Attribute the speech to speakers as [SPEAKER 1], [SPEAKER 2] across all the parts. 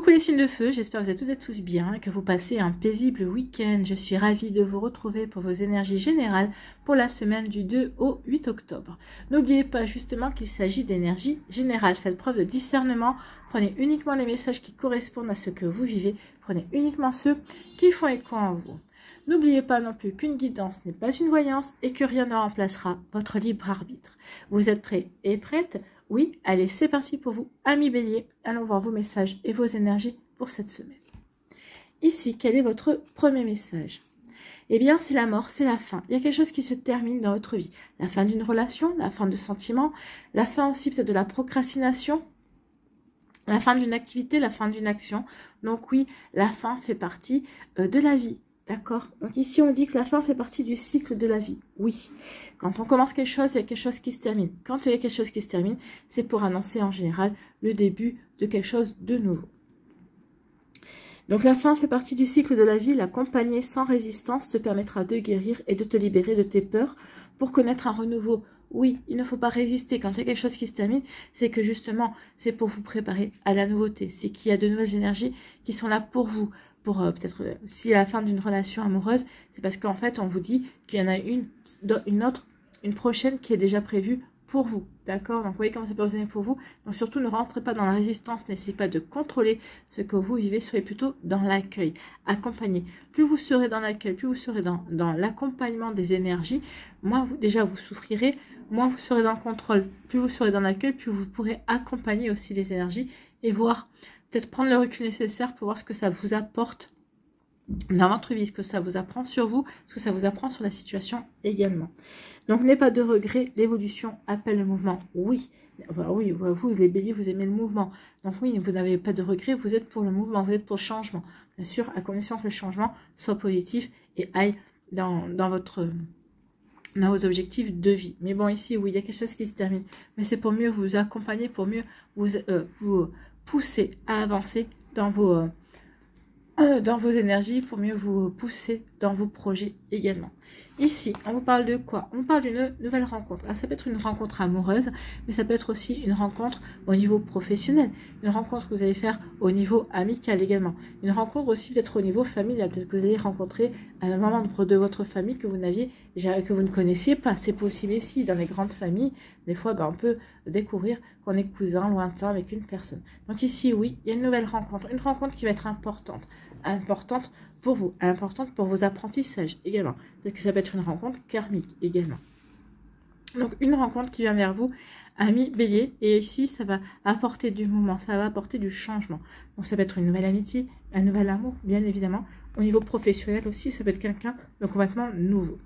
[SPEAKER 1] Coucou les signes de feu, j'espère que vous êtes toutes et tous bien et que vous passez un paisible week-end. Je suis ravie de vous retrouver pour vos énergies générales pour la semaine du 2 au 8 octobre. N'oubliez pas justement qu'il s'agit d'énergie générale. Faites preuve de discernement, prenez uniquement les messages qui correspondent à ce que vous vivez, prenez uniquement ceux qui font écho en vous. N'oubliez pas non plus qu'une guidance n'est pas une voyance et que rien ne remplacera votre libre arbitre. Vous êtes prêts et prêtes ? Oui, allez, c'est parti pour vous, amis béliers. Allons voir vos messages et vos énergies pour cette semaine. Ici, quel est votre premier message? Eh bien, c'est la mort, c'est la fin. Il y a quelque chose qui se termine dans votre vie. La fin d'une relation, la fin de sentiments, la fin aussi peut-être de la procrastination, la fin d'une activité, la fin d'une action. Donc oui, la fin fait partie de la vie. D'accord? Donc ici, on dit que la fin fait partie du cycle de la vie. Oui. Quand on commence quelque chose, il y a quelque chose qui se termine. Quand il y a quelque chose qui se termine, c'est pour annoncer en général le début de quelque chose de nouveau. Donc la fin fait partie du cycle de la vie. L'accompagner sans résistance te permettra de guérir et de te libérer de tes peurs pour connaître un renouveau. Oui, il ne faut pas résister. Quand il y a quelque chose qui se termine, c'est que justement, c'est pour vous préparer à la nouveauté. C'est qu'il y a de nouvelles énergies qui sont là pour vous. Pour peut-être, si à la fin d'une relation amoureuse, c'est parce qu'en fait, on vous dit qu'il y en a une prochaine qui est déjà prévue pour vous. D'accord? Donc, vous voyez comment c'est positionné pour vous. Donc, surtout, ne rentrez pas dans la résistance. N'essayez pas de contrôler ce que vous vivez. Soyez plutôt dans l'accueil. Accompagnez. Plus vous serez dans l'accueil, plus vous serez dans l'accompagnement des énergies, moins vous souffrirez, moins vous serez dans le contrôle. Plus vous serez dans l'accueil, plus vous pourrez accompagner aussi les énergies et voir, peut-être prendre le recul nécessaire pour voir ce que ça vous apporte dans votre vie, ce que ça vous apprend sur vous, ce que ça vous apprend sur la situation également. Donc, n'ayez pas de regret, l'évolution appelle le mouvement. Oui, oui, vous les béliers, vous aimez le mouvement. Donc oui, vous n'avez pas de regret, vous êtes pour le mouvement, vous êtes pour le changement. Bien sûr, à condition que le changement soit positif et aille dans vos objectifs de vie. Mais bon, ici, oui, il y a quelque chose qui se termine. Mais c'est pour mieux vous accompagner, pour mieux vous pousser à avancer dans vos énergies, pour mieux vous pousser dans vos projets également. Ici, on vous parle de quoi? On parle d'une nouvelle rencontre. Alors, ça peut être une rencontre amoureuse, mais ça peut être aussi une rencontre au niveau professionnel. Une rencontre que vous allez faire au niveau amical également. Une rencontre aussi peut-être au niveau familial. Peut-être que vous allez rencontrer un membre de votre famille que vous ne connaissiez pas. C'est possible ici, dans les grandes familles. Des fois, on peut découvrir qu'on est cousin, lointain avec une personne. Donc ici, oui, il y a une nouvelle rencontre. Une rencontre qui va être importante. Importante pour vous, importante pour vos apprentissages également. Peut-être que ça peut être une rencontre karmique également. Donc une rencontre qui vient vers vous, amis bélier, et ici ça va apporter du mouvement, ça va apporter du changement. Donc ça peut être une nouvelle amitié, un nouvel amour, bien évidemment. Au niveau professionnel aussi, ça peut être quelqu'un de complètement nouveau.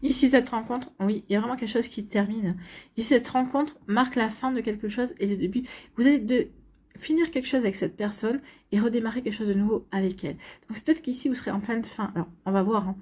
[SPEAKER 1] Ici, cette rencontre, oui, il y a vraiment quelque chose qui se termine. Ici, cette rencontre marque la fin de quelque chose et le début. Vous allez finir quelque chose avec cette personne et redémarrer quelque chose de nouveau avec elle. Donc c'est peut-être qu'ici vous serez en pleine fin. Alors on va voir,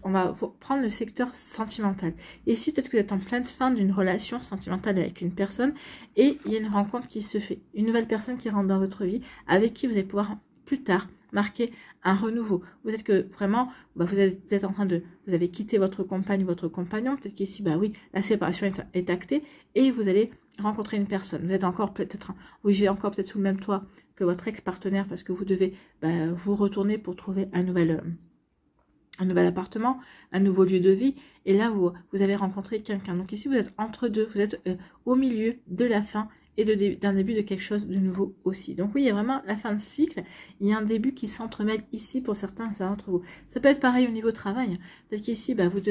[SPEAKER 1] on va prendre le secteur sentimental. Et ici peut-être que vous êtes en pleine fin d'une relation sentimentale avec une personne et il y a une rencontre qui se fait. Une nouvelle personne qui rentre dans votre vie avec qui vous allez pouvoir plus tard marquer un renouveau. Vous êtes que vraiment, vous êtes en train vous avez quitté votre compagne ou votre compagnon. Peut-être qu'ici, oui, la séparation est actée et vous allez rencontrer une personne. Vous êtes encore peut-être, vous vivez encore peut-être sous le même toit que votre ex-partenaire parce que vous devez vous retourner pour trouver un nouvel appartement, un nouveau lieu de vie. Et là, vous avez rencontré quelqu'un. Donc ici, vous êtes entre deux. Vous êtes au milieu de la fin et d'un début de quelque chose de nouveau aussi. Donc oui, il y a vraiment la fin de cycle. Il y a un début qui s'entremêle ici pour certains d'entre vous. Ça peut être pareil au niveau travail. Peut-être qu'ici, vous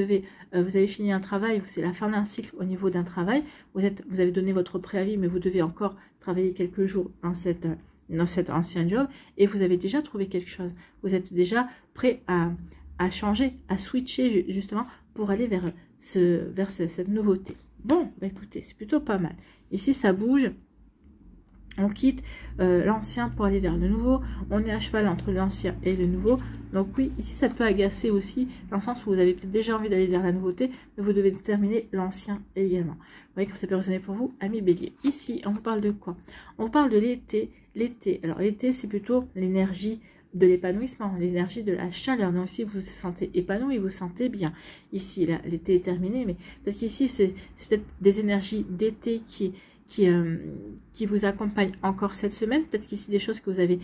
[SPEAKER 1] avez fini un travail, c'est la fin d'un cycle au niveau d'un travail. Vous avez donné votre préavis, mais vous devez encore travailler quelques jours dans cet ancien job et vous avez déjà trouvé quelque chose. Vous êtes déjà prêt à changer, à switcher justement pour aller vers cette nouveauté. Bon, écoutez, c'est plutôt pas mal. Ici, ça bouge. On quitte l'ancien pour aller vers le nouveau. On est à cheval entre l'ancien et le nouveau. Donc oui, ici, ça peut agacer aussi, dans le sens où vous avez peut-être déjà envie d'aller vers la nouveauté, mais vous devez terminer l'ancien également. Vous voyez que c'est résonner pour vous, amis bélier. Ici, on vous parle de quoi? On vous parle de l'été. L'été, alors l'été, c'est plutôt l'énergie de l'épanouissement, l'énergie de la chaleur. Donc ici, vous vous sentez épanoui, vous vous sentez bien. Ici, là, l'été est terminé, mais peut-être qu'ici, c'est peut-être des énergies d'été qui qui vous accompagne encore cette semaine. Peut-être qu'ici des choses que vous avez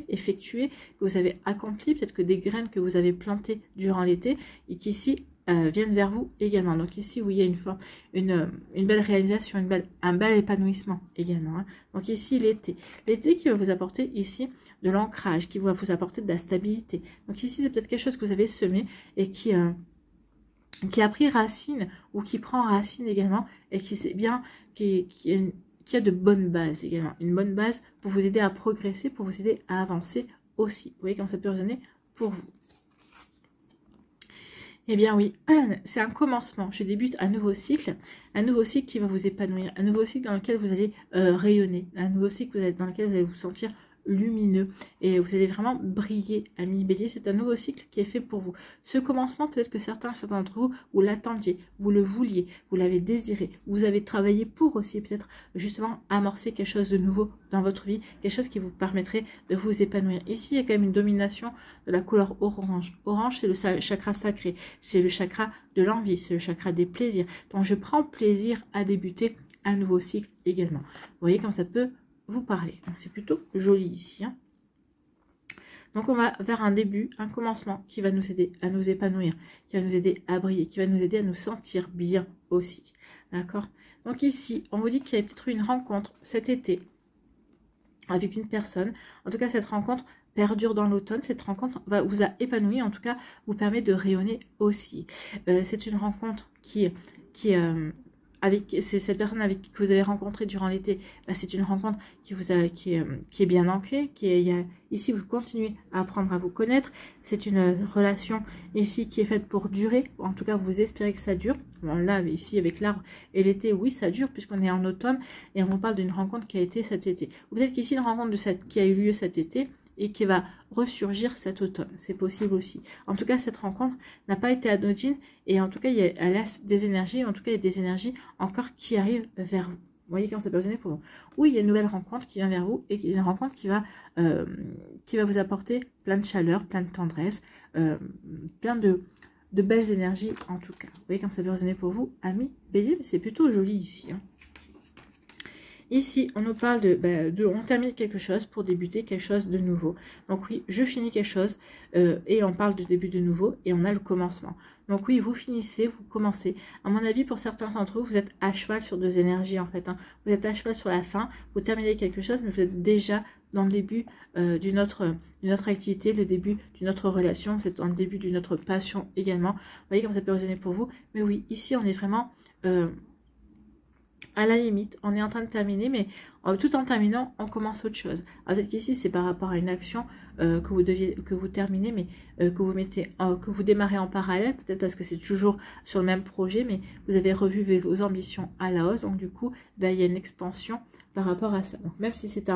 [SPEAKER 1] effectuées, que vous avez accomplies, peut-être que des graines que vous avez plantées durant l'été et qu'ici viennent vers vous également. Donc ici, oui, il y a une belle réalisation, un bel épanouissement également. Hein. Donc ici, l'été qui va vous apporter ici de l'ancrage, qui va vous apporter de la stabilité. Donc ici, c'est peut-être quelque chose que vous avez semé et qui a pris racine ou qui prend racine également et qui sait bien, qui a de bonnes bases également. Une bonne base pour vous aider à progresser, pour vous aider à avancer aussi. Vous voyez comment ça peut résonner pour vous. Eh bien oui, c'est un commencement. Je débute un nouveau cycle qui va vous épanouir, un nouveau cycle dans lequel vous allez rayonner, un nouveau cycle dans lequel vous allez vous sentir lumineux et vous allez vraiment briller, amis bélier. C'est un nouveau cycle qui est fait pour vous. Ce commencement, peut-être que certains d'entre vous l'attendiez, vous le vouliez, vous l'avez désiré, vous avez travaillé pour aussi peut-être justement amorcer quelque chose de nouveau dans votre vie, quelque chose qui vous permettrait de vous épanouir. Ici, il y a quand même une domination de la couleur orange. Orange, c'est le chakra sacré, c'est le chakra de l'envie, c'est le chakra des plaisirs. Donc, je prends plaisir à débuter un nouveau cycle également. Vous voyez comme ça peut vous parler. Donc c'est plutôt joli ici. Hein. Donc on va vers un début, un commencement qui va nous aider à nous épanouir, qui va nous aider à briller, qui va nous aider à nous sentir bien aussi. D'accord? Donc ici, on vous dit qu'il y a peut-être eu une rencontre cet été avec une personne. En tout cas, cette rencontre perdure dans l'automne. Cette rencontre vous a épanoui, en tout cas, vous permet de rayonner aussi. C'est une rencontre c'est cette personne que vous avez rencontrée durant l'été, c'est une rencontre qui est bien ancrée, ici vous continuez à apprendre à vous connaître. C'est une relation ici qui est faite pour durer, en tout cas vous espérez que ça dure. Bon, là ici avec l'arbre et l'été, oui ça dure puisqu'on est en automne et on parle d'une rencontre qui a été cet été. Ou peut-être qu'ici une rencontre qui a eu lieu cet été et qui va ressurgir cet automne. C'est possible aussi. En tout cas, cette rencontre n'a pas été anodine et en tout cas, elle a des énergies, en tout cas, il y a des énergies encore qui arrivent vers vous. Vous voyez comment ça peut résonner pour vous. Oui, il y a une nouvelle rencontre qui vient vers vous et une rencontre qui va vous apporter plein de chaleur, plein de tendresse, plein de belles énergies en tout cas. Vous voyez comment ça peut résonner pour vous, amis bélier, c'est plutôt joli ici. Hein. Ici, on nous parle on termine quelque chose pour débuter quelque chose de nouveau. Donc oui, je finis quelque chose et on parle de début de nouveau et on a le commencement. Donc oui, vous finissez, vous commencez. À mon avis, pour certains d'entre vous, vous êtes à cheval sur deux énergies en fait. Hein. Vous êtes à cheval sur la fin, vous terminez quelque chose, mais vous êtes déjà dans le début d'une autre activité, le début d'une autre relation, vous êtes dans le début d'une autre passion également. Vous voyez comme ça peut résonner pour vous. Mais oui, ici, on est vraiment... à la limite, on est en train de terminer, mais tout en terminant, on commence autre chose. Alors peut-être qu'ici, c'est par rapport à une action que vous terminez, mais que vous démarrez en parallèle, peut-être parce que c'est toujours sur le même projet, mais vous avez revu vos ambitions à la hausse, donc du coup, il y a une expansion par rapport à ça. Donc même si c'est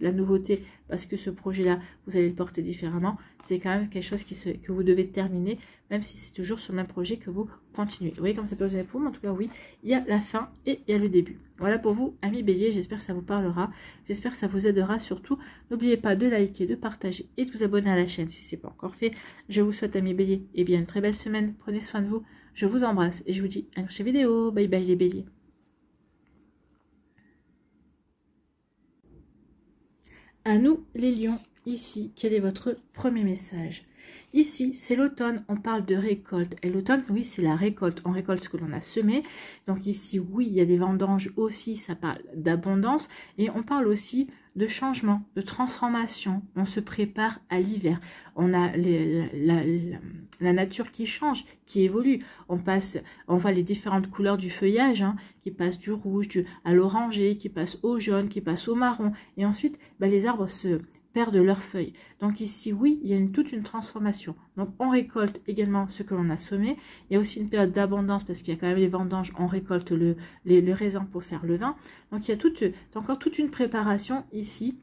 [SPEAKER 1] la nouveauté, parce que ce projet-là, vous allez le porter différemment, c'est quand même quelque chose que vous devez terminer, même si c'est toujours sur le même projet que vous continuez. Vous voyez comme ça peut vous aider pour vous, mais en tout cas, oui, il y a la fin et il y a le début. Voilà pour vous, amis bélier, j'espère que ça vous parlera, j'espère que ça vous aidera surtout. N'oubliez pas de liker, de partager et de vous abonner à la chaîne si ce n'est pas encore fait. Je vous souhaite, amis bélier, et bien une très belle semaine, prenez soin de vous, je vous embrasse et je vous dis à une prochaine vidéo. Bye bye les béliers. À nous les lions, ici, quel est votre premier message? Ici, c'est l'automne, on parle de récolte. Et l'automne, oui, c'est la récolte. On récolte ce que l'on a semé. Donc ici, oui, il y a des vendanges aussi, ça parle d'abondance. Et on parle aussi de changement, de transformation. On se prépare à l'hiver. On a la nature qui change, qui évolue. On voit les différentes couleurs du feuillage, hein, qui passent du rouge à l'orangé, qui passent au jaune, qui passent au marron. Et ensuite, les arbres perdent leurs feuilles. Donc ici, oui, il y a toute une transformation. Donc on récolte également ce que l'on a semé. Il y a aussi une période d'abondance parce qu'il y a quand même les vendanges. On récolte le raisin pour faire le vin. Donc il y a encore toute une préparation ici.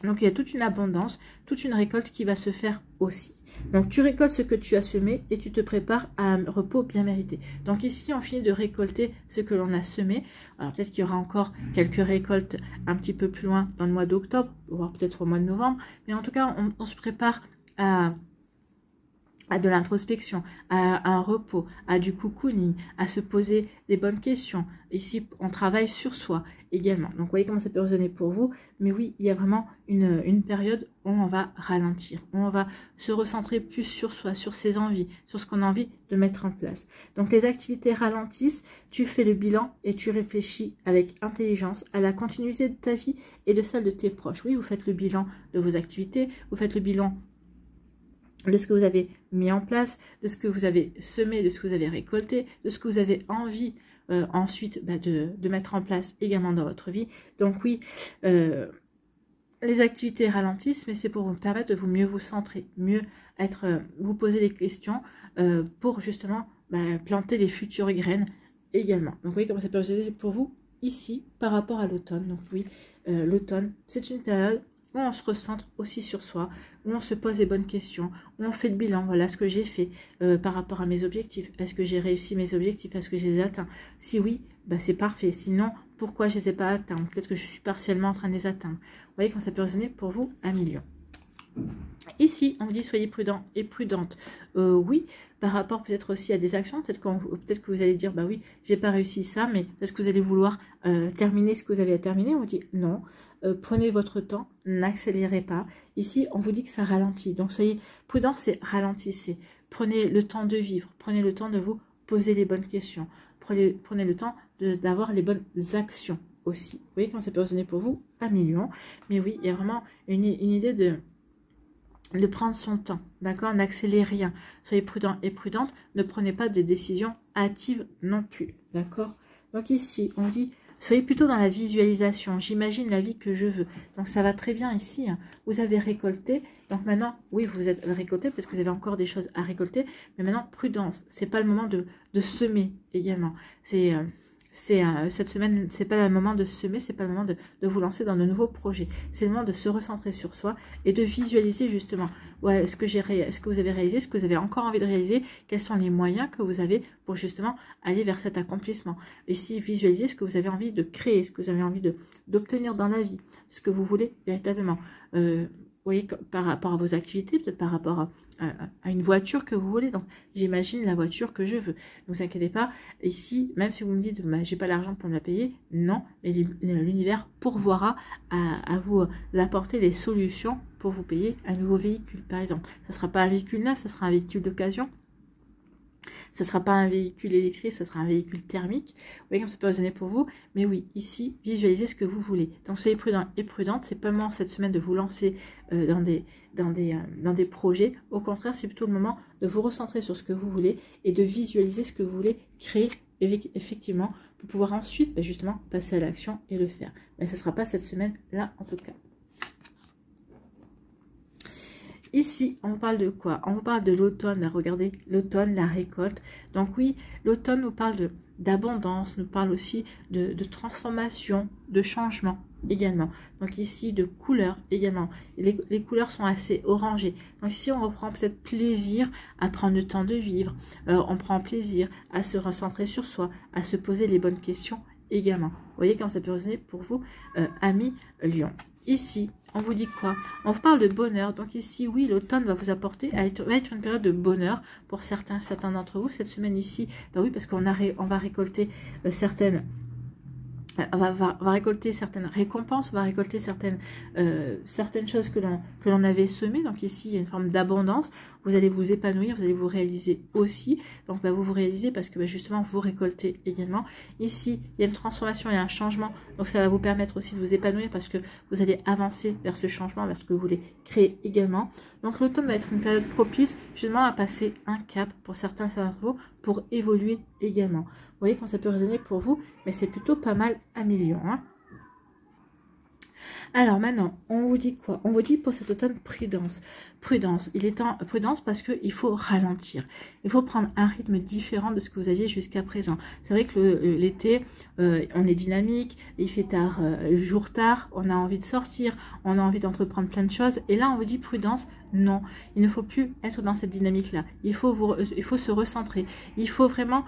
[SPEAKER 1] Donc il y a toute une abondance, toute une récolte qui va se faire aussi. Donc tu récoltes ce que tu as semé et tu te prépares à un repos bien mérité. Donc ici on finit de récolter ce que l'on a semé. Alors peut-être qu'il y aura encore quelques récoltes un petit peu plus loin dans le mois d'octobre, voire peut-être au mois de novembre. Mais en tout cas on se prépare à à de l'introspection, à un repos, à du cocooning, à se poser des bonnes questions. Ici, on travaille sur soi également. Donc, vous voyez comment ça peut résonner pour vous. Mais oui, il y a vraiment une période où on va ralentir, où on va se recentrer plus sur soi, sur ses envies, sur ce qu'on a envie de mettre en place. Donc, les activités ralentissent, tu fais le bilan et tu réfléchis avec intelligence à la continuité de ta vie et de celle de tes proches. Oui, vous faites le bilan de vos activités, vous faites le bilan de ce que vous avez mis en place, de ce que vous avez semé, de ce que vous avez récolté, de ce que vous avez envie ensuite de mettre en place également dans votre vie. Donc oui, les activités ralentissent, mais c'est pour vous permettre de mieux vous centrer, mieux vous poser les questions pour justement planter les futures graines également. Donc vous voyez comment ça peut être pour vous ici par rapport à l'automne. Donc oui, l'automne, c'est une période où on se recentre aussi sur soi, où on se pose des bonnes questions, où on fait le bilan, voilà ce que j'ai fait par rapport à mes objectifs. Est-ce que j'ai réussi mes objectifs? Est-ce que je les ai atteints? Si oui, c'est parfait. Sinon, pourquoi je ne les ai pas atteints? Peut-être que je suis partiellement en train de les atteindre. Vous voyez quand ça peut résonner pour vous 1 million. Ici, on vous dit soyez prudent et prudente. Oui, par rapport peut-être aussi à des actions. Peut-être que vous allez dire, bah oui, j'ai pas réussi ça, mais est-ce que vous allez vouloir terminer ce que vous avez à terminer? On vous dit non. Prenez votre temps, n'accélérez pas. Ici, on vous dit que ça ralentit. Donc, soyez prudent, c'est ralentissez. Prenez le temps de vivre. Prenez le temps de vous poser les bonnes questions. Prenez le temps d'avoir les bonnes actions aussi. Vous voyez comment ça peut résonner pour vous 1 million. Mais oui, il y a vraiment une idée de prendre son temps, d'accord? N'accélérez rien. Soyez prudent et prudente. Ne prenez pas de décisions hâtives non plus, d'accord? Donc ici, on dit, soyez plutôt dans la visualisation. J'imagine la vie que je veux. Donc ça va très bien ici. Hein. Vous avez récolté. Donc maintenant, oui, vous êtes récolté. Peut-être que vous avez encore des choses à récolter. Mais maintenant, prudence. C'est pas le moment de semer également. Cette semaine, c'est pas le moment de semer, c'est pas le moment de vous lancer dans de nouveaux projets. C'est le moment de se recentrer sur soi et de visualiser justement ce que vous avez réalisé, ce que vous avez encore envie de réaliser, quels sont les moyens que vous avez pour justement aller vers cet accomplissement. Et si visualisez ce que vous avez envie de créer, ce que vous avez envie d'obtenir dans la vie, ce que vous voulez véritablement. Vous voyez, par rapport à vos activités, peut-être par rapport à une voiture que vous voulez. Donc, j'imagine la voiture que je veux. Ne vous inquiétez pas. Ici, même si vous me dites, j'ai pas l'argent pour me la payer, non. Mais l'univers pourvoira à vous apporter les solutions pour vous payer un nouveau véhicule, par exemple. Ce ne sera pas un véhicule neuf, ce sera un véhicule d'occasion. Ce ne sera pas un véhicule électrique, ce sera un véhicule thermique. Vous voyez comme ça peut résonner pour vous. Mais oui, ici, visualisez ce que vous voulez. Donc, soyez prudent et prudente. C'est pas le moment cette semaine de vous lancer dans des projets. Au contraire, c'est plutôt le moment de vous recentrer sur ce que vous voulez et de visualiser ce que vous voulez créer effectivement pour pouvoir ensuite justement passer à l'action et le faire. Mais ce ne sera pas cette semaine-là en tout cas. Ici, on vous parle de quoi? On vous parle de l'automne. Regardez, l'automne, la récolte. Donc oui, l'automne nous parle d'abondance, nous parle aussi de transformation, de changement également. Donc ici, de couleurs également. Les couleurs sont assez orangées. Donc ici, on reprend peut-être plaisir à prendre le temps de vivre. On prend plaisir à se recentrer sur soi, à se poser les bonnes questions également. Vous voyez comment ça peut résonner pour vous, amis Lion. Ici, on vous dit quoi? On vous parle de bonheur. Donc ici, oui, l'automne va vous apporter, va être une période de bonheur pour certains d'entre vous. Cette semaine ici, oui, parce qu'on va récolter certaines... On va récolter certaines récompenses, on va récolter certaines choses que l'on avait semées. Donc ici, il y a une forme d'abondance. Vous allez vous épanouir, vous allez vous réaliser aussi. Donc vous vous réalisez parce que justement, vous récoltez également. Ici, il y a une transformation et un changement. Donc ça va vous permettre aussi de vous épanouir parce que vous allez avancer vers ce changement, vers ce que vous voulez créer également. Donc l'automne va être une période propice justement à passer un cap pour certains d'entre vous pour évoluer également. Vous voyez quand ça peut résonner pour vous, mais c'est plutôt pas mal à million. Hein. Alors maintenant, on vous dit quoi? On vous dit pour cet automne prudence. Prudence, il est temps prudence parce qu'il faut ralentir. Il faut prendre un rythme différent de ce que vous aviez jusqu'à présent. C'est vrai que l'été, on est dynamique, il fait tard, jour tard, on a envie de sortir, on a envie d'entreprendre plein de choses. Et là, on vous dit prudence, non, il ne faut plus être dans cette dynamique-là. Il faut se recentrer. Il faut vraiment...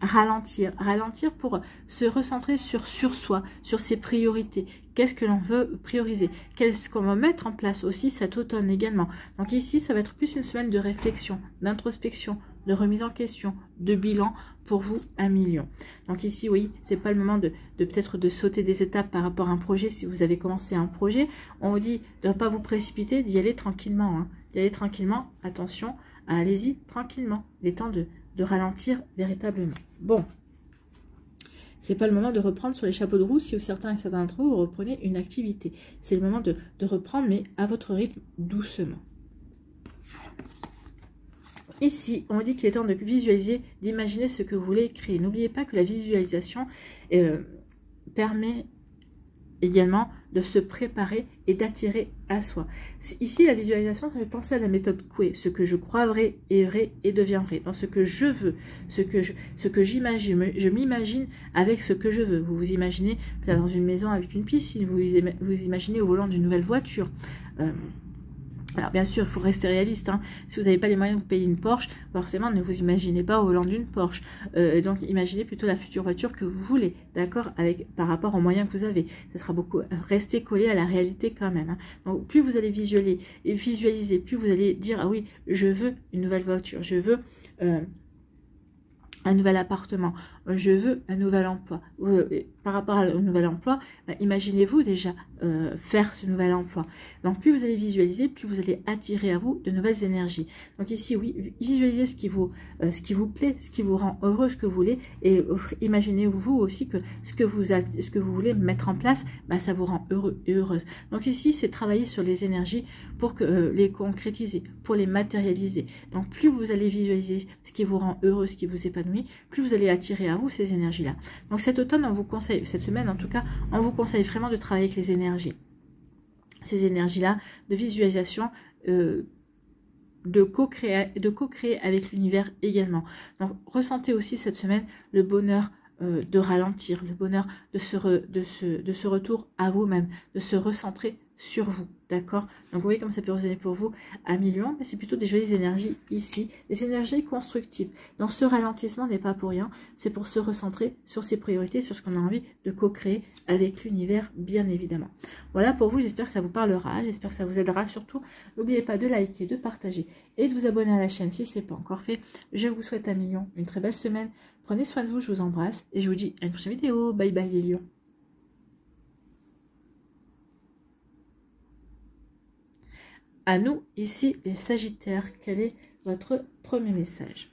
[SPEAKER 1] ralentir pour se recentrer sur soi, sur ses priorités. Qu'est-ce que l'on veut prioriser? Qu'est-ce qu'on va mettre en place aussi cet automne également? Donc ici, ça va être plus une semaine de réflexion, d'introspection, de remise en question, de bilan pour vous, 1 million. Donc ici, oui, c'est pas le moment de peut-être de sauter des étapes par rapport à un projet. Si vous avez commencé un projet, on vous dit de ne pas vous précipiter, d'y aller tranquillement. Hein. D'y aller tranquillement, attention, allez-y tranquillement. Il est temps de ralentir véritablement. Bon, c'est pas le moment de reprendre sur les chapeaux de roue si certains et certains d'entre vous reprenez une activité. C'est le moment de reprendre, mais à votre rythme, doucement. Ici, on dit qu'il est temps de visualiser, d'imaginer ce que vous voulez créer. N'oubliez pas que la visualisation permet également de se préparer et d'attirer à soi. Ici, la visualisation, ça fait penser à la méthode Coué. Ce que je crois vrai et devient vrai. Dans ce que je veux, ce que j'imagine, je m'imagine avec ce que je veux. Vous vous imaginez peut-être dans une maison avec une piscine, vous vous imaginez au volant d'une nouvelle voiture. Alors bien sûr, il faut rester réaliste. Hein. Si vous n'avez pas les moyens de vous payer une Porsche, forcément, ne vous imaginez pas au volant d'une Porsche. Donc, imaginez plutôt la future voiture que vous voulez, d'accord, par rapport aux moyens que vous avez. Ça sera beaucoup rester collé à la réalité quand même. Hein. Donc, plus vous allez visualiser, plus vous allez dire, ah oui, je veux une nouvelle voiture, je veux un nouvel appartement, je veux un nouvel emploi. Par rapport au nouvel emploi, imaginez-vous déjà faire ce nouvel emploi. Donc plus vous allez visualiser, plus vous allez attirer à vous de nouvelles énergies. Donc ici, oui, visualisez ce qui vous plaît, ce qui vous rend heureux, ce que vous voulez, et imaginez-vous aussi que ce que vous voulez mettre en place, ça vous rend heureux et heureuse. Donc ici, c'est travailler sur les énergies pour les concrétiser, pour les matérialiser. Donc plus vous allez visualiser ce qui vous rend heureux, ce qui vous épanouit, plus vous allez attirer à vous ces énergies-là. Donc cet automne, on vous conseille, cette semaine en tout cas, on vous conseille vraiment de travailler avec les énergies. Ces énergies-là de visualisation, de co-créer avec l'univers également. Donc ressentez aussi cette semaine le bonheur de ralentir, le bonheur de ce retour à vous-même, de se recentrer sur vous, d'accord? Donc vous voyez comme ça peut résonner pour vous 1 million, mais c'est plutôt des jolies énergies ici, des énergies constructives. Donc ce ralentissement n'est pas pour rien, c'est pour se recentrer sur ses priorités, sur ce qu'on a envie de co-créer avec l'univers, bien évidemment. Voilà pour vous, j'espère que ça vous parlera, j'espère que ça vous aidera. Surtout, n'oubliez pas de liker, de partager et de vous abonner à la chaîne si ce n'est pas encore fait. Je vous souhaite 1 million, une très belle semaine, prenez soin de vous, je vous embrasse et je vous dis à une prochaine vidéo. Bye bye les lions. À nous, ici, les Sagittaires, quel est votre premier message?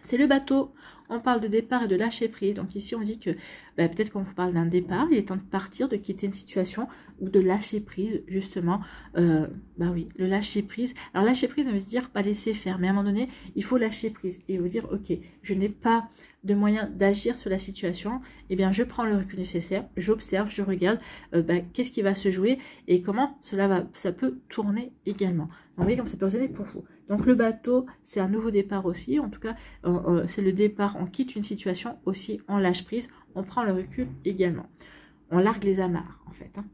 [SPEAKER 1] C'est le bateau. On parle de départ et de lâcher prise. Donc ici, on dit que peut-être qu'on vous parle d'un départ. Il est temps de partir, de quitter une situation ou de lâcher prise, justement. Oui, le lâcher prise. Alors, lâcher prise, ça veut dire pas laisser faire. Mais à un moment donné, il faut lâcher prise et vous dire, ok, je n'ai pas de moyen d'agir sur la situation. Eh bien, je prends le recul nécessaire, j'observe, je regarde qu'est-ce qui va se jouer et comment ça peut tourner également. Donc, vous voyez comme ça peut résonner pour vous. Donc, le bateau, c'est un nouveau départ aussi. En tout cas, c'est le départ. On quitte une situation aussi, on lâche prise, on prend le recul également. On largue les amarres, en fait. Hein.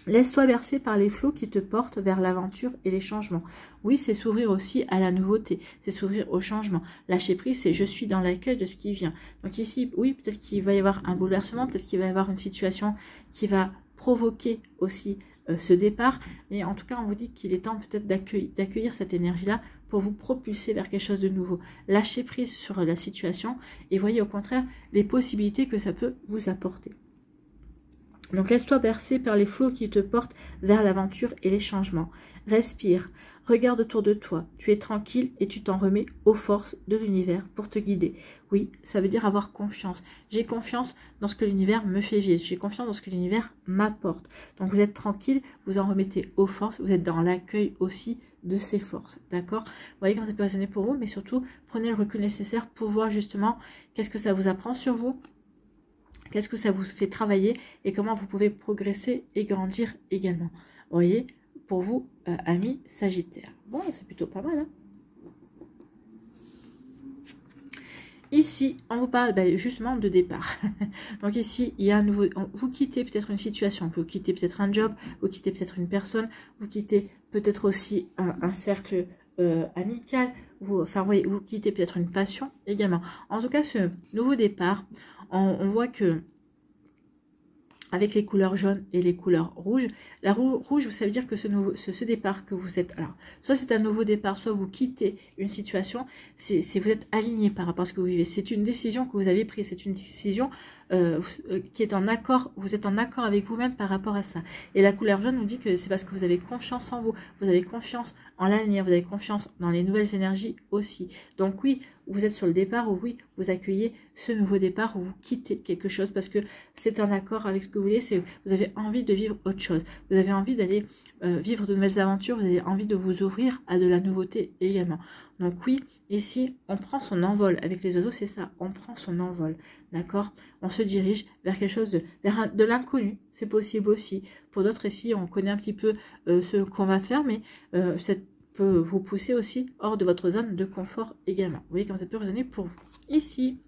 [SPEAKER 1] Laisse-toi bercer par les flots qui te portent vers l'aventure et les changements. Oui, c'est s'ouvrir aussi à la nouveauté, c'est s'ouvrir au changement. Lâcher prise, c'est je suis dans l'accueil de ce qui vient. Donc ici, oui, peut-être qu'il va y avoir un bouleversement, peut-être qu'il va y avoir une situation qui va provoquer aussi ce départ. Mais en tout cas, on vous dit qu'il est temps peut-être d'accueillir cette énergie-là pour vous propulser vers quelque chose de nouveau. Lâchez prise sur la situation et voyez au contraire les possibilités que ça peut vous apporter. Donc laisse-toi bercer par les flots qui te portent vers l'aventure et les changements. Respire, regarde autour de toi, tu es tranquille et tu t'en remets aux forces de l'univers pour te guider. Oui, ça veut dire avoir confiance. J'ai confiance dans ce que l'univers me fait vivre, j'ai confiance dans ce que l'univers m'apporte. Donc vous êtes tranquille, vous en remettez aux forces, vous êtes dans l'accueil aussi de ces forces, d'accord? Vous voyez quand ça peut résonner pour vous, mais surtout prenez le recul nécessaire pour voir justement qu'est-ce que ça vous apprend sur vous. Qu'est-ce que ça vous fait travailler et comment vous pouvez progresser et grandir également. Vous voyez, pour vous, amis Sagittaires. Bon, c'est plutôt pas mal. Hein. Ici, on vous parle justement de départ. Donc ici, il y a un nouveau... Vous quittez peut-être une situation, vous quittez peut-être un job, vous quittez peut-être une personne, vous quittez peut-être aussi un cercle amical, enfin, vous quittez peut-être une passion également. En tout cas, ce nouveau départ, on voit que avec les couleurs jaunes et les couleurs rouges. La rouge, ça veut dire que ce départ que vous êtes... Alors, soit c'est un nouveau départ, soit vous quittez une situation, vous êtes aligné par rapport à ce que vous vivez. C'est une décision que vous avez prise, c'est une décision qui est en accord, vous êtes en accord avec vous-même par rapport à ça. Et la couleur jaune nous dit que c'est parce que vous avez confiance en vous, vous avez confiance en l'avenir, vous avez confiance dans les nouvelles énergies aussi. Donc oui, vous êtes sur le départ, ou oui, vous accueillez ce nouveau départ, ou vous quittez quelque chose parce que c'est en accord avec ce que vous voulez, vous avez envie de vivre autre chose, vous avez envie d'aller vivre de nouvelles aventures, vous avez envie de vous ouvrir à de la nouveauté également. Donc oui, ici, on prend son envol. Avec les oiseaux, c'est ça, on prend son envol, d'accord? On se dirige vers quelque chose vers de l'inconnu, c'est possible aussi. Pour d'autres ici, on connaît un petit peu ce qu'on va faire, mais ça peut vous pousser aussi hors de votre zone de confort également. Vous voyez comme ça peut résonner pour vous. Ici,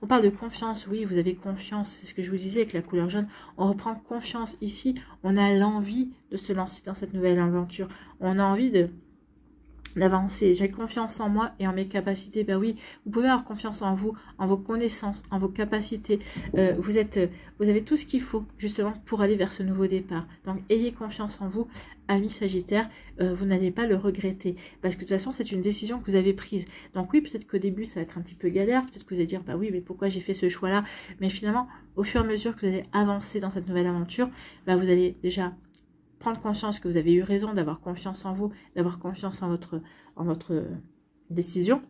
[SPEAKER 1] on parle de confiance, oui, vous avez confiance, c'est ce que je vous disais avec la couleur jaune, on reprend confiance ici, on a l'envie de se lancer dans cette nouvelle aventure, on a envie d'avancer, j'ai confiance en moi et en mes capacités. Ben oui, vous pouvez avoir confiance en vous, en vos connaissances, en vos capacités. Vous avez tout ce qu'il faut justement pour aller vers ce nouveau départ. Donc ayez confiance en vous, amis Sagittaire, vous n'allez pas le regretter parce que de toute façon c'est une décision que vous avez prise. Donc oui, peut-être qu'au début ça va être un petit peu galère, peut-être que vous allez dire bah oui mais pourquoi j'ai fait ce choix là, mais finalement au fur et à mesure que vous allez avancer dans cette nouvelle aventure, bah, vous allez déjà prendre conscience que vous avez eu raison, d'avoir confiance en vous, d'avoir confiance en votre décision.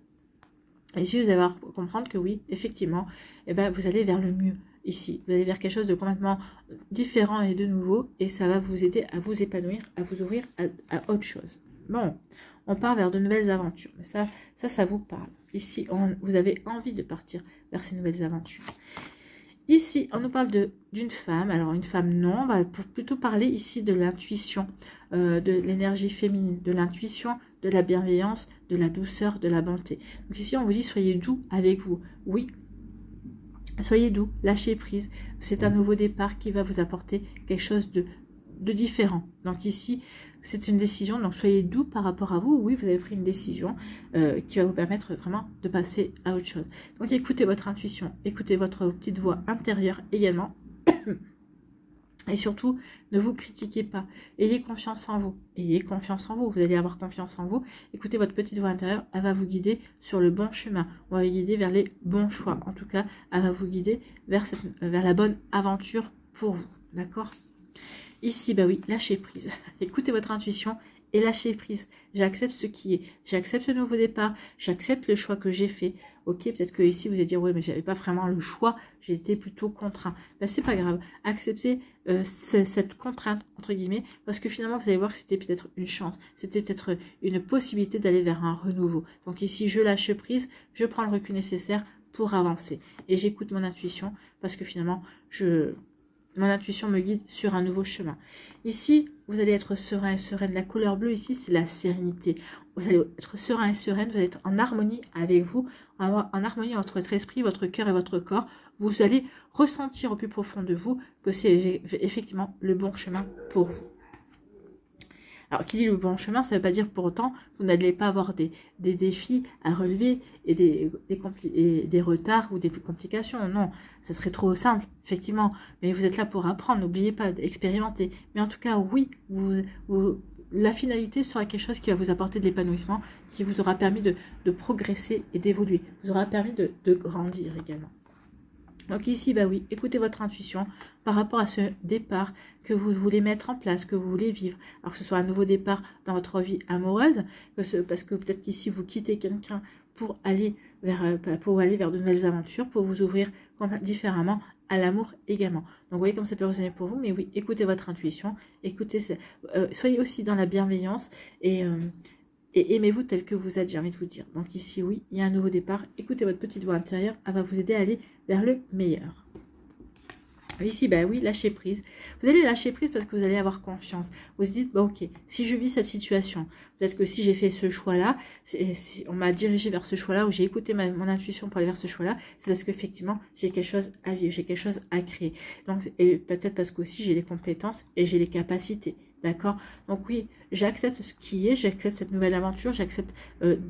[SPEAKER 1] Et si vous allez comprendre que oui, effectivement, eh ben, vous allez vers le mieux ici. Vous allez vers quelque chose de complètement différent et de nouveau. Et ça va vous aider à vous épanouir, à vous ouvrir à autre chose. Bon, on part vers de nouvelles aventures. Mais ça vous parle. Ici, vous avez envie de partir vers ces nouvelles aventures. Ici, on nous parle d'une femme. Alors, une femme, non. On va plutôt parler ici de l'intuition, de l'énergie féminine, de l'intuition, de la bienveillance, de la douceur, de la bonté. Donc ici, on vous dit, soyez doux avec vous. Oui, soyez doux, lâchez prise. C'est un nouveau départ qui va vous apporter quelque chose de différent. Donc ici, c'est une décision, donc soyez doux par rapport à vous. Oui, vous avez pris une décision qui va vous permettre vraiment de passer à autre chose. Donc écoutez votre intuition, écoutez votre petite voix intérieure également. Et surtout, ne vous critiquez pas. Ayez confiance en vous. Ayez confiance en vous. Vous allez avoir confiance en vous. Écoutez votre petite voix intérieure. Elle va vous guider sur le bon chemin. On va vous guider vers les bons choix. En tout cas, elle va vous guider vers la bonne aventure pour vous. D'accord ? Ici, bah oui, lâchez prise. Écoutez votre intuition et lâchez prise. J'accepte ce qui est. J'accepte ce nouveau départ. J'accepte le choix que j'ai fait. Ok, peut-être que ici vous allez dire, ouais, mais j'avais pas vraiment le choix. J'étais plutôt contraint. Ben, c'est pas grave. Acceptez cette contrainte, entre guillemets, parce que finalement, vous allez voir que c'était peut-être une chance. C'était peut-être une possibilité d'aller vers un renouveau. Donc ici, je lâche prise. Je prends le recul nécessaire pour avancer. Et j'écoute mon intuition parce que finalement, mon intuition me guide sur un nouveau chemin. Ici, vous allez être serein et sereine. La couleur bleue ici, c'est la sérénité. Vous allez être serein et sereine. Vous allez être en harmonie avec vous, en harmonie entre votre esprit, votre cœur et votre corps. Vous allez ressentir au plus profond de vous que c'est effectivement le bon chemin pour vous. Alors, qui dit le bon chemin, ça ne veut pas dire pour autant que vous n'allez pas avoir des défis à relever et des retards ou des complications. Non, ça serait trop simple, effectivement. Mais vous êtes là pour apprendre, n'oubliez pas d'expérimenter. Mais en tout cas, oui, la finalité sera quelque chose qui va vous apporter de l'épanouissement, qui vous aura permis de progresser et d'évoluer, vous aura permis de grandir également. Donc ici, bah oui, écoutez votre intuition par rapport à ce départ que vous voulez mettre en place, que vous voulez vivre. Alors que ce soit un nouveau départ dans votre vie amoureuse, parce que peut-être qu'ici vous quittez quelqu'un pour aller vers de nouvelles aventures, pour vous ouvrir différemment à l'amour également. Donc vous voyez comme ça peut résonner pour vous, mais oui, écoutez votre intuition, soyez aussi dans la bienveillance et aimez-vous tel que vous êtes, j'ai envie de vous dire. Donc ici, oui, il y a un nouveau départ. Écoutez votre petite voix intérieure, elle va vous aider à aller vers le meilleur. Ici, bah oui, lâchez prise. Vous allez lâcher prise parce que vous allez avoir confiance. Vous vous dites, bah ok, si je vis cette situation, peut-être que si j'ai fait ce choix-là, on m'a dirigé vers ce choix-là, ou j'ai écouté mon intuition pour aller vers ce choix-là, c'est parce qu'effectivement, j'ai quelque chose à vivre, j'ai quelque chose à créer. Donc, et peut-être parce qu'aussi, j'ai les compétences et j'ai les capacités. D'accord? Donc oui, j'accepte ce qui est, j'accepte cette nouvelle aventure, j'accepte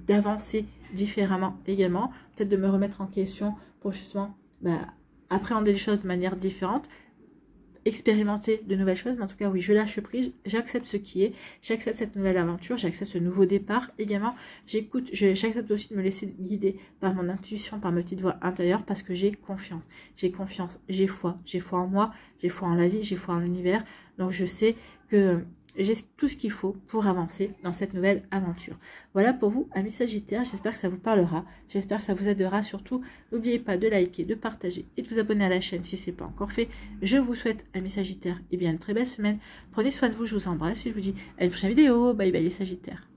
[SPEAKER 1] d'avancer différemment également, peut-être de me remettre en question pour justement appréhender les choses de manière différente, expérimenter de nouvelles choses, mais en tout cas oui, je lâche prise, j'accepte ce qui est, j'accepte cette nouvelle aventure, j'accepte ce nouveau départ également, j'accepte aussi de me laisser guider par mon intuition, par ma petite voix intérieure, parce que j'ai confiance, j'ai foi en moi, j'ai foi en la vie, j'ai foi en l'univers, donc je sais que j'ai tout ce qu'il faut pour avancer dans cette nouvelle aventure. Voilà pour vous, amis Sagittaires, j'espère que ça vous parlera, j'espère que ça vous aidera surtout. N'oubliez pas de liker, de partager et de vous abonner à la chaîne si ce n'est pas encore fait. Je vous souhaite, amis Sagittaires, une très belle semaine. Prenez soin de vous, je vous embrasse et je vous dis à une prochaine vidéo. Bye bye les Sagittaires.